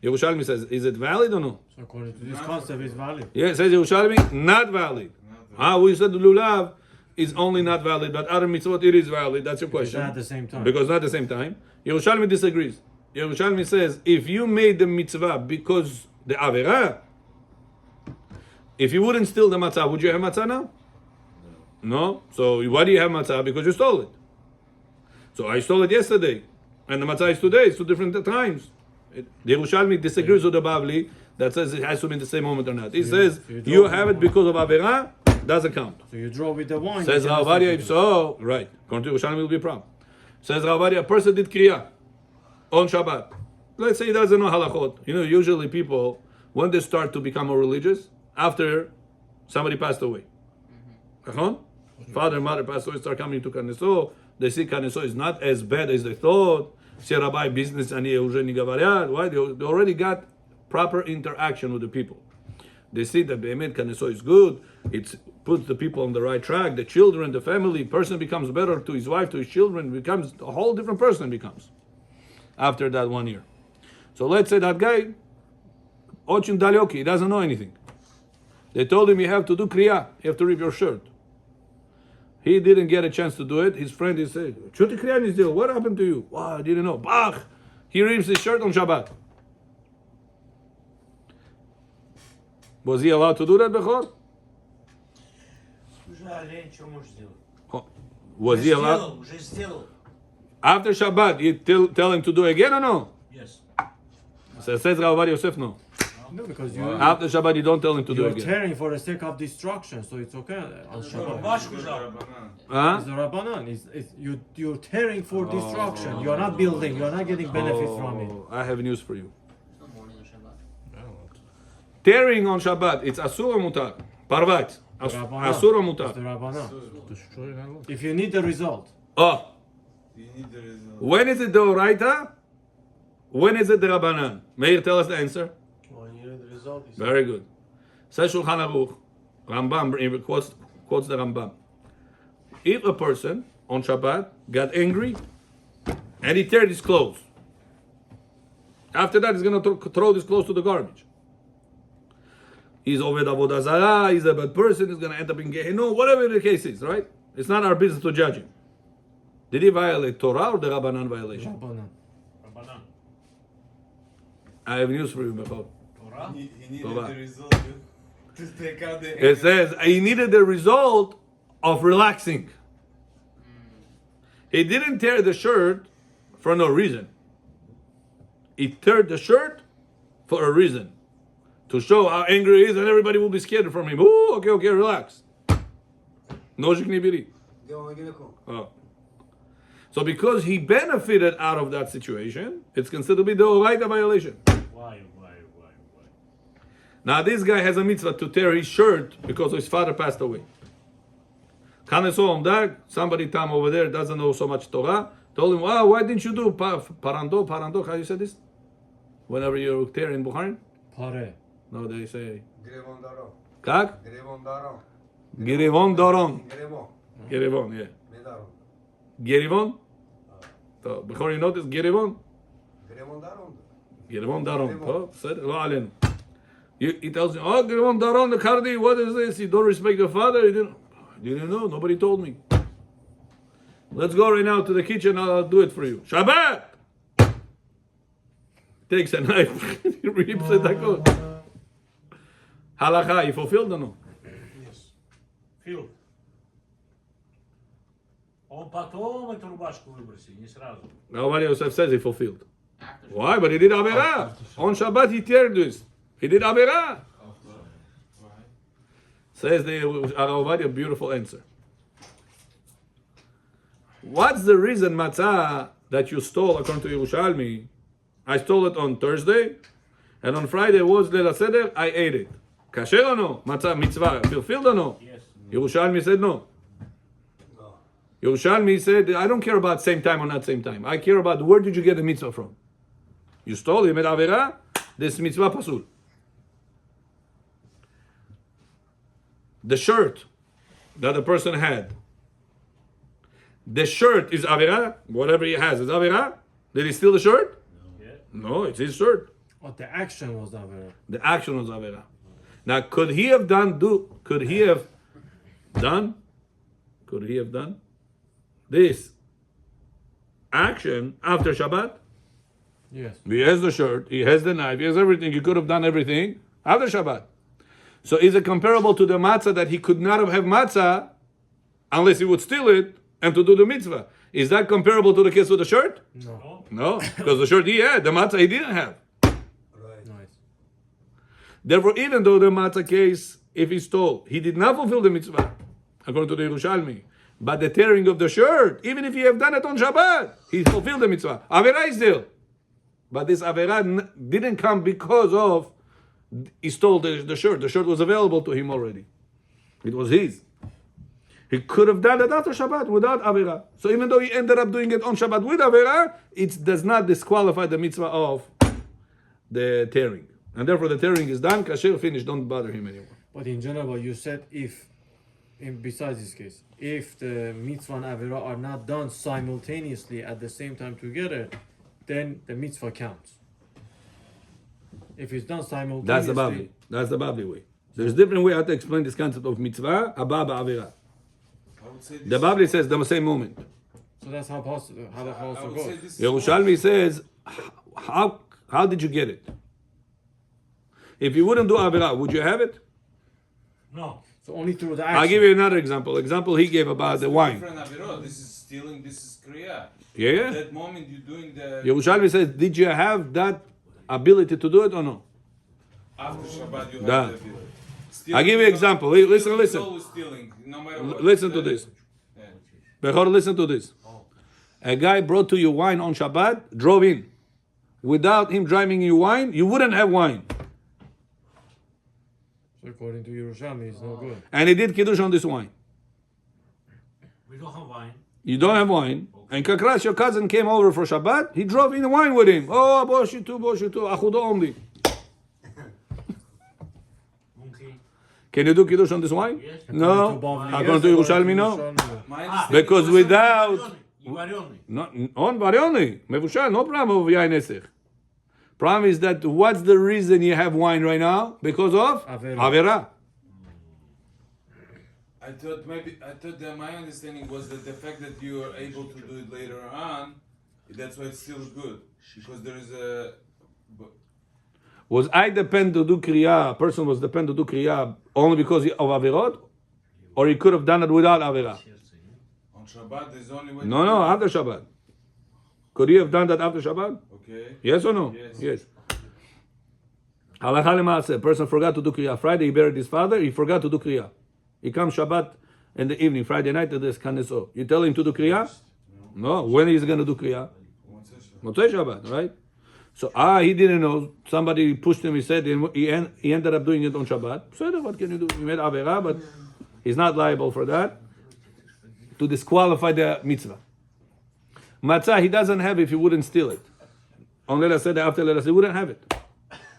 [SPEAKER 2] Yerushalmi says, is it valid or no?
[SPEAKER 8] So according to this concept, it's valid.
[SPEAKER 2] Yeah, it says Yerushalmi, not valid. We said lulav is only not valid, but other mitzvot it is valid. That's your question.
[SPEAKER 8] Not at the same time.
[SPEAKER 2] Because not at the same time. Yerushalmi disagrees. Yerushalmi says if you made the mitzvah because the avera, if you wouldn't steal the matzah, would you have matzah now? No. So why do you have matzah? Because you stole it. So I stole it yesterday, and the matzah is today. It's two different times. The Yerushalmi disagrees with the Bavli that says it has to be in the same moment or not. He says you have it because of avera, doesn't count.
[SPEAKER 8] So you draw with the wine.
[SPEAKER 2] Says Ravadia, if so, right. According to Yerushalmi, will be a problem. Says Ravadia, a person did kriya on Shabbat. Let's say he doesn't know halachot. You know, usually people, when they start to become more religious, after somebody passed away. Father and mother passed away, start coming to Kaneso. They see Kaneso is not as bad as they thought. Все rabbi business они уже не говорят. Why? They already got proper interaction with the people. They see that Be'emet Kaneso is good. It puts the people on the right track. The children, the family, person becomes better to his wife, to his children, becomes a whole different person becomes after that 1 year. So let's say that guy, очень далекий, he doesn't know anything. They told him you have to do kriya, you have to rip your shirt. He didn't get a chance to do it. His friend is saying, what happened to you? Wow, I didn't know. Bach! He rips his shirt on Shabbat. Was he allowed to do that before? Was he allowed? After Shabbat, you tell him to do again or no?
[SPEAKER 1] Yes.
[SPEAKER 2] So says Rav Yosef, no.
[SPEAKER 8] No, because
[SPEAKER 2] After Shabbat, you don't tell him to do
[SPEAKER 8] you're
[SPEAKER 2] again.
[SPEAKER 8] tearing for the sake of destruction, so it's okay on Shabbat.
[SPEAKER 2] Huh?
[SPEAKER 8] It's the Rabbanan. You're tearing for destruction. You're not building. You're not getting benefit from it.
[SPEAKER 2] I have news for you.
[SPEAKER 10] No morning on Shabbat.
[SPEAKER 2] Tearing on Shabbat, it's asur or mutar? Parvat. Asur or
[SPEAKER 8] It's the
[SPEAKER 2] mutar?
[SPEAKER 8] Rabbanan. If you need the result.
[SPEAKER 2] Oh,
[SPEAKER 6] You need the result.
[SPEAKER 2] when is it the oraita? When is it the Rabbanan? Meir, tell us the answer.
[SPEAKER 7] When you know the result, he said.
[SPEAKER 2] Very good. Says Shulchan Aruch, Rambam quotes the Rambam. If a person on Shabbat got angry and he teared his clothes, after that he's going to throw his clothes to the garbage. He's Oved Avodah Zarah, he's a bad person, he's going to end up in Gehenna, whatever the case is, right? It's not our business to judge him. Did he violate Torah or the Rabbanan violation?
[SPEAKER 8] Rabbanan.
[SPEAKER 1] Rabbanan.
[SPEAKER 2] I have news for you, Bechor.
[SPEAKER 1] Torah?
[SPEAKER 6] He needed
[SPEAKER 2] Torah.
[SPEAKER 6] the result to take out the
[SPEAKER 2] It says he needed the result of relaxing. He didn't tear the shirt for no reason. He tear the shirt for a reason. To show how angry he is and everybody will be scared from him. Ooh, okay, relax. No shiknibiri. Oh. So because he benefited out of that situation, it's considered to be the Oraita violation.
[SPEAKER 1] Why?
[SPEAKER 2] Now this guy has a mitzvah to tear his shirt because his father passed away. Somebody tam over there doesn't know so much Torah, told him, wow, why didn't you do parando, how you say this? Whenever you tear in Bukhari?
[SPEAKER 8] Pare.
[SPEAKER 2] No, they say,
[SPEAKER 4] Grevon Daron.
[SPEAKER 2] kak?
[SPEAKER 4] Grevon Daron.
[SPEAKER 2] Girivon Doron.
[SPEAKER 4] Grevon.
[SPEAKER 2] Girivon, yeah.
[SPEAKER 4] Medaron.
[SPEAKER 2] Girivon? So, before you notice, Girivon?
[SPEAKER 4] Grevon Daron.
[SPEAKER 2] Girivon Daron. Oh, said, lo alenu. He tells you, oh, Girivon Daron, the Kardi, what is this? You don't respect your father? You didn't know, nobody told me. Let's go right now to the kitchen, I'll do it for you. Shabbat! Takes a knife, he rips it out. Halacha, he fulfilled or no?
[SPEAKER 1] Yes. Фил. Он потом эту рубашку выбросил, не сразу.
[SPEAKER 2] Nobody Yosef says he fulfilled. Why? But he did Averah. On Shabbat he teared this. He did Averah. Says the Arav a beautiful answer. What's the reason, Matzah, that you stole according to Yerushalmi? I stole it on Thursday, and on Friday was Leil HaSeder, I ate it. Kasher or no? Matzah mitzvah fulfilled or no?
[SPEAKER 1] Yes.
[SPEAKER 2] Yerushalmi said no. Yerushalmi said, I don't care about same time or not same time. I care about where did you get the mitzvah from. You stole, you made Averah, this mitzvah pasul. The shirt that the person had, the shirt is Averah, whatever he has is Averah. Did he steal the shirt? No, it's his shirt.
[SPEAKER 8] But the action was Averah.
[SPEAKER 2] The action was Averah. Now, could he have done this action after Shabbat?
[SPEAKER 8] Yes.
[SPEAKER 2] He has the shirt, he has the knife, he has everything. He could have done everything after Shabbat. So is it comparable to the matzah that he could not have matzah unless he would steal it and to do the mitzvah? Is that comparable to the case with the shirt?
[SPEAKER 8] No.
[SPEAKER 2] No, because the shirt he had, the matzah he didn't have.
[SPEAKER 4] Right.
[SPEAKER 8] Nice.
[SPEAKER 2] Therefore, even though the matzah case, if he stole, he did not fulfill the mitzvah, according to the Yerushalmi. But the tearing of the shirt, even if he have done it on Shabbat, he fulfilled the mitzvah. Averah is still. But this Averah didn't come because of he stole the shirt. The shirt was available to him already. It was his. He could have done it after Shabbat without Averah. So even though he ended up doing it on Shabbat with Averah, it does not disqualify the mitzvah of the tearing. And therefore the tearing is done, kasher, finished, don't bother him anymore.
[SPEAKER 8] But in general, you said besides this case, if the mitzvah and Averah are not done simultaneously at the same time together, then the mitzvah counts. If it's done simultaneously...
[SPEAKER 2] That's the Babli way. There's a different way how to explain this concept of mitzvah, abba, Averah. The Babli says the same moment.
[SPEAKER 8] So that's how the also goes.
[SPEAKER 2] Yerushalmi says, how did you get it? If you wouldn't do Averah, would you have it?
[SPEAKER 1] No.
[SPEAKER 8] So only through the action.
[SPEAKER 2] I'll give you another example. Example he gave about the wine.
[SPEAKER 6] This is stealing, this is kriya.
[SPEAKER 2] Yeah?
[SPEAKER 6] At that moment you're doing the...
[SPEAKER 2] Yerushalmi says, did you have that ability to do it or no?
[SPEAKER 6] After Shabbat you have
[SPEAKER 2] Da.
[SPEAKER 6] the ability.
[SPEAKER 2] I'll give you an example. Listen.
[SPEAKER 6] It's always stealing, no matter what.
[SPEAKER 2] Listen to this.
[SPEAKER 6] Yeah.
[SPEAKER 2] Bechor, listen to this. A guy brought to you wine on Shabbat, drove in. Without him driving you wine, you wouldn't have wine.
[SPEAKER 8] So according to Yerushalmi, it's no good.
[SPEAKER 2] And he did Kiddush on this wine.
[SPEAKER 1] We don't have wine.
[SPEAKER 2] You don't have wine. And Kakras, your cousin, came over for Shabbat. He drove in wine with him. Oh, Boshitu, Achudo only. Can you do Kiddush on this wine?
[SPEAKER 1] Yes.
[SPEAKER 2] No. According to Yerushalmi, no. Because without... No, on Varioni. Mevushal, no problem of Yain Esech. Problem is that what's the reason you have wine right now? Because of Avera.
[SPEAKER 6] I thought that my understanding was that the fact that you are able to do it later on, that's why it's still good. Because there is a...
[SPEAKER 2] Was I depend to do Kriya, a person was depend to do Kriya only because of Averot? Or he could have done it without Avera?
[SPEAKER 6] On Shabbat, there's only way...
[SPEAKER 2] No, after Shabbat. Could he have done that after Shabbat?
[SPEAKER 6] Okay.
[SPEAKER 2] Yes or no?
[SPEAKER 6] Yes.
[SPEAKER 2] Halacha Lemaaseh, a person forgot to do Kriya. Friday he buried his father, he forgot to do Kriya. He comes Shabbat in the evening, Friday night to this Kaneso. You tell him to do Kriya? No. When is he going to do Kriya? Motzei Shabbat, right? So, he didn't know. Somebody pushed him, he said, he ended up doing it on Shabbat. So, what can you do? He made Avera, but he's not liable for that. To disqualify the mitzvah. Matzah, he doesn't have if he wouldn't steal it. On Leila said after Leila said, he wouldn't have it.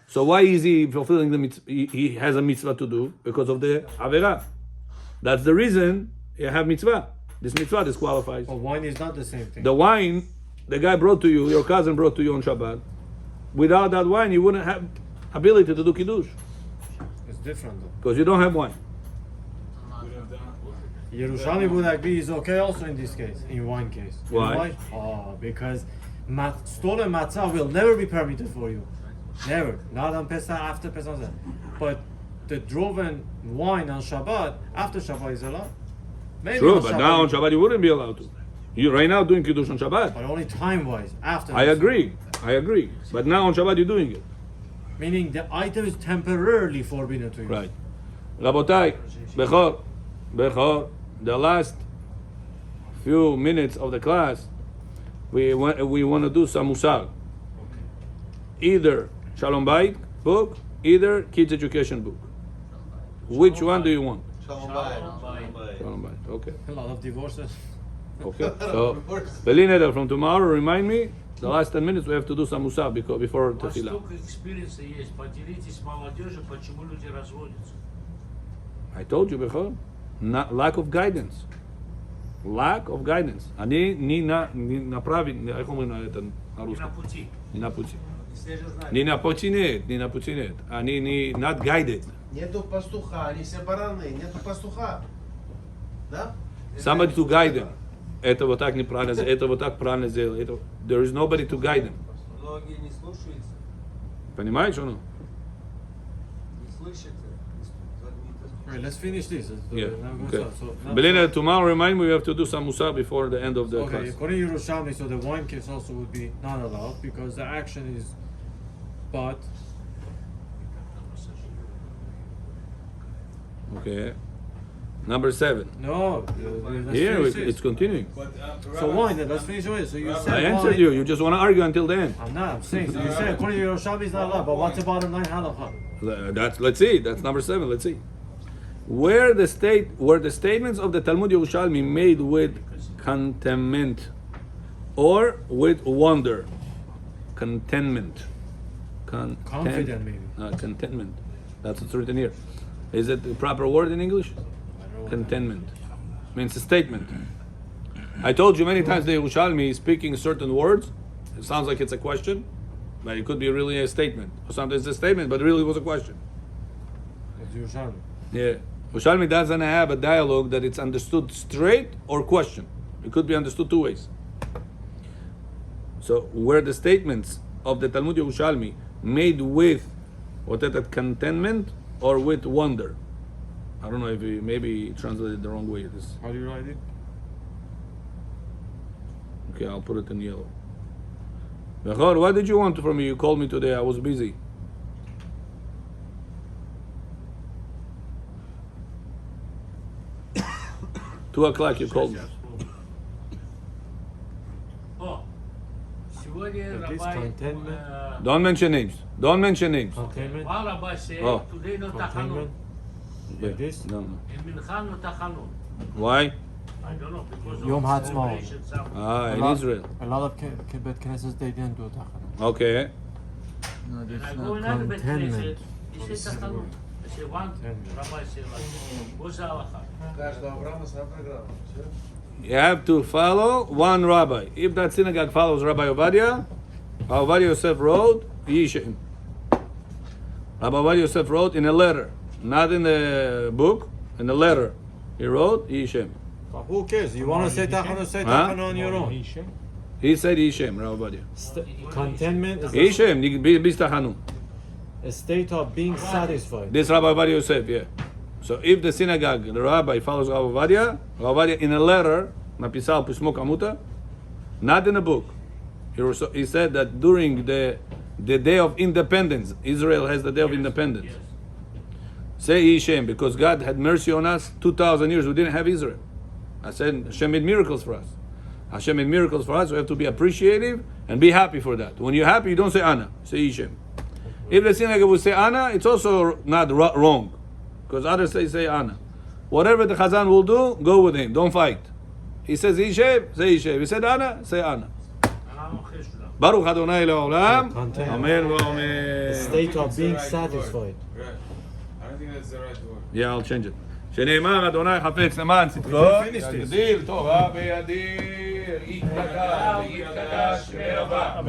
[SPEAKER 2] So why is he fulfilling the mitzvah? He has a mitzvah to do because of the Avera. That's the reason you have mitzvah. This mitzvah disqualifies.
[SPEAKER 8] But wine is not the same thing.
[SPEAKER 2] The wine, the guy brought to you, your cousin brought to you on Shabbat. Without that wine, you wouldn't have ability to do Kiddush.
[SPEAKER 8] It's different though.
[SPEAKER 2] Because you don't have wine.
[SPEAKER 8] Yerushalmi would agree is okay also in this case, in wine case. You know
[SPEAKER 2] Why?
[SPEAKER 8] Oh, because stolen matzah will never be permitted for you. Never. Not on Pesach, after Pesach. But the droven wine on Shabbat, after Shabbat is allowed. Maybe
[SPEAKER 2] True,
[SPEAKER 8] on
[SPEAKER 2] but
[SPEAKER 8] Shabbat
[SPEAKER 2] now on Shabbat you wouldn't be allowed to. You right now doing Kiddush on Shabbat.
[SPEAKER 8] But only time-wise, after.
[SPEAKER 2] I agree. But now on Shabbat you're doing it.
[SPEAKER 8] Meaning the item is temporarily forbidden to you.
[SPEAKER 2] Right. Rabotai, Bechor, the last few minutes of the class, we want to do some musar. Either Shalom Bayit book, either Kids Education book. Which one do you want?
[SPEAKER 7] Shalom Bayit.
[SPEAKER 2] Shalom Bayit. Okay.
[SPEAKER 8] A lot of divorces.
[SPEAKER 2] Okay. So, Belineder, from tomorrow, remind me. The last 10 minutes we have to do some musar before Tefillah.
[SPEAKER 1] Столько экспириенса есть. Поделитесь с молодежью, почему люди разводятся.
[SPEAKER 2] I told you before. Lack of guidance. Они не направлены, איך אומרים это на русском? Не на пути. Не на пути нет. Они не not guided.
[SPEAKER 7] Нету пастуха, они все бараны, нету пастуха. Да?
[SPEAKER 2] Somebody to guide them. Это вот так неправильно, это вот так правильно сделай. There is nobody to guide them.
[SPEAKER 4] Многие не слушаются,
[SPEAKER 2] Понимаешь, or no?
[SPEAKER 4] не слышат.
[SPEAKER 8] Right, let's finish this.
[SPEAKER 2] Yeah.
[SPEAKER 8] Now go
[SPEAKER 2] Okay.
[SPEAKER 8] start. So now-
[SPEAKER 2] Belinda, tomorrow remind me we have to do some musar before the end of the
[SPEAKER 8] Okay,
[SPEAKER 2] class.
[SPEAKER 8] according to Yerushalmi, so the wine case also would be not allowed because the action is but
[SPEAKER 2] Okay. Number 7.
[SPEAKER 8] no. Let's
[SPEAKER 2] Here
[SPEAKER 8] finish this.
[SPEAKER 2] it's continuing.
[SPEAKER 6] But,
[SPEAKER 8] So wine, then let's finish it. So you said
[SPEAKER 2] I answered
[SPEAKER 8] wine-
[SPEAKER 2] you. You just want to argue until the end.
[SPEAKER 8] I'm not. I'm saying. So you said according to Yerushalmi is not allowed. But what's the bottom line halacha?
[SPEAKER 2] Let's see. That's number 7. Let's see. Were the statements of the Talmud Yerushalmi made with contentment or with wonder? Contentment.
[SPEAKER 8] Confident, maybe.
[SPEAKER 2] Contentment. That's what's written here. Is it the proper word in English? Contentment. Means a statement. I told you many times the Yerushalmi is speaking certain words. It sounds like it's a question, but it could be really a statement. Or sometimes it's a statement, but it really was a question.
[SPEAKER 8] It's Yerushalmi.
[SPEAKER 2] Yeah. Yerushalmi doesn't have a dialogue that it's understood straight or question. It could be understood two ways. So were the statements of the Talmud Yerushalmi made with what that contentment or with wonder? I don't know if he maybe translated the wrong way. This.
[SPEAKER 8] How do you write it?
[SPEAKER 2] Okay, I'll put it in yellow. Bechor, what did you want from me? You called me today. I was busy. Two o'clock you called me.
[SPEAKER 1] О, сегодня
[SPEAKER 8] At least
[SPEAKER 1] Rabbi,
[SPEAKER 8] contentment.
[SPEAKER 2] Don't mention names. Don't mention names.
[SPEAKER 8] Containment.
[SPEAKER 1] what Rabbi said,
[SPEAKER 2] Oh.
[SPEAKER 1] today no tachanun.
[SPEAKER 8] Containment. Like this.
[SPEAKER 2] No.
[SPEAKER 1] In Mincha no tachanun.
[SPEAKER 2] Why?
[SPEAKER 1] I don't know, because of
[SPEAKER 8] Yom Ha'atzmaut.
[SPEAKER 1] celebration, some-
[SPEAKER 2] Ah, in
[SPEAKER 8] lot-
[SPEAKER 2] Israel.
[SPEAKER 8] A lot of Bet Knesset they didn't do tachanut.
[SPEAKER 2] Okay.
[SPEAKER 3] No,
[SPEAKER 1] And
[SPEAKER 3] that's
[SPEAKER 1] I
[SPEAKER 3] not.
[SPEAKER 1] go in other Bet
[SPEAKER 8] Contentment.
[SPEAKER 1] Knesset, he said tachanut. I say one, Rabbi say like, what's the halacha?
[SPEAKER 7] Каждый Авраама своя программа. Всё?
[SPEAKER 2] You have to follow one rabbi. If that synagogue follows Rabbi Ovadia Yosef wrote, Yishem. Rabbi Ovadia Yosef wrote in a letter, not in the book, in the letter. He wrote, Yishem.
[SPEAKER 8] But who cares? You want to say tachanut, say
[SPEAKER 2] Huh?
[SPEAKER 8] tachanut on your own.
[SPEAKER 2] He said Yishem, Rabbi Ovadia.
[SPEAKER 8] Contentment is
[SPEAKER 2] Yishem, bistahanu.
[SPEAKER 8] a state of being satisfied.
[SPEAKER 2] This Rabbi Ovadia Yosef, yeah. So if the synagogue, the rabbi follows Rabbi Ovadia in a letter, napisal pismo kamuta, not in a book. He said that during the day of independence, Israel has the day of independence.
[SPEAKER 1] Yes.
[SPEAKER 2] Say Yishem, because God had mercy on us. 2,000 years we didn't have Israel. I said Hashem made miracles for us. Hashem made miracles for us. We have to be appreciative and be happy for that. When you're happy, you don't say Ana, say Yishem. If the synagogue will say Ana, it's also not wrong, because others say Ana. Whatever the Chazan will do, go with him. Don't fight. He says Yishem, say Yishem. He said Ana, say Ana.
[SPEAKER 1] And I'm okay with that.
[SPEAKER 2] Baruch Adonai Le'olam.
[SPEAKER 8] Content.
[SPEAKER 2] Amen
[SPEAKER 8] A
[SPEAKER 2] v'amen.
[SPEAKER 8] state of being
[SPEAKER 6] It's the right
[SPEAKER 8] satisfied.
[SPEAKER 6] word. Right. I don't think that's the right word.
[SPEAKER 2] Yeah, I'll change it. שנאמר אדוני חפץ למען צדקו, יגדיל תורה וידיר, יתקדש ויתקדש מרבה.